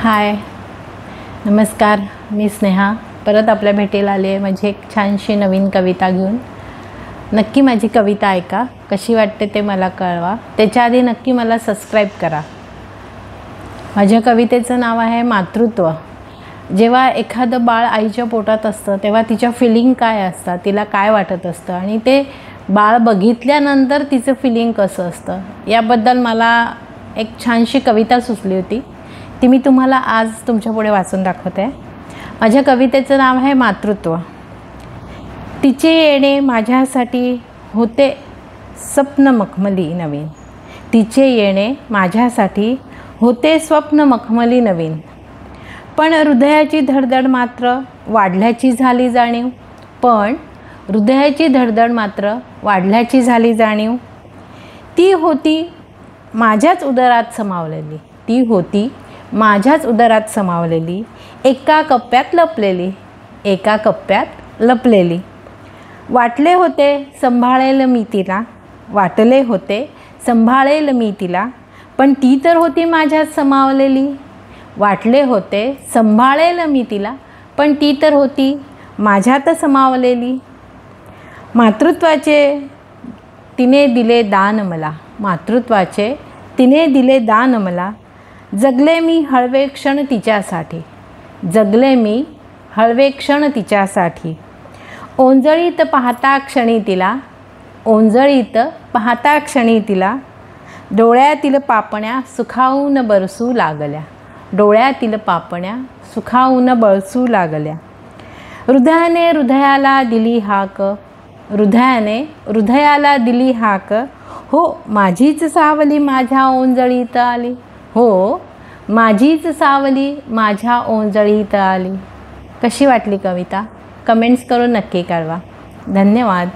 हाय, नमस्कार. मी स्नेहा परत आपल्या भेटीला आली आहे माझी एक छानशी नवीन कविता घेऊन. नक्की माझी कविता ऐका, कशी वाटते ते मला कळवा. त्याच्या आधी नक्की मला सबस्क्राईब करा. माझ्या कवितेचं नाव आहे मातृत्व. जेव्हा एखादं बाळ आईच्या पोटात असतं तेव्हा तिच्या फिलिंग काय असतात, तिला काय वाटत असतं आणि ते बाळ बघितल्यानंतर तिचं फिलिंग कसं असतं याबद्दल मला एक छानशी कविता सुचली होती. ती मी तुम्हाला आज तुमच्यापुढे वाचून दाखवते. माझ्या कवितेचं नाव आहे मातृत्व. तिचे येणे माझ्यासाठी होते स्वप्न मखमली नवीन. तिचे येणे माझ्यासाठी होते स्वप्न मखमली नवीन. पण हृदयाची धडधड मात्र वाढल्याची झाली जाणीव. पण हृदयाची धडधड मात्र वाढल्याची झाली जाणीव. ती होती माझ्याच उदरात समावलेली. ती होती माझ्याच उदरात समावलेली. एका कप्प्यात लपलेली. एका कप्प्यात लपलेली. वाटले होते संभाळेल मी तिला. वाटले होते संभाळेल मी तिला. पण ती तर होती माझ्यात समावलेली. वाटले होते संभाळेल मी तिला. पण ती तर होती माझ्यात समावलेली. मातृत्वाचे तिने दिले दान मला. मातृत्वाचे तिने दिले दान मला. जगले मी हळवे क्षण तिच्यासाठी. जगले मी हळवे क्षण तिच्यासाठी. ओंजळीत पाहता क्षणी तिला. ओंजळीत पाहता क्षणी तिला. डोळ्यातील पापण्या सुखावून बरसू लागल्या. डोळ्यातील पापण्या सुखावून बरसू लागल्या. हृदयाने हृदयाला दिली हाक. हृदयाने हृदयाला दिली हाक. हो माझीच सावली माझ्या ओंजळीत आली. हो माझीच सावली माझ्या ओंजळीत आली. कशी वाटली कविता? कमेंट्स करून नक्की कळवा. धन्यवाद.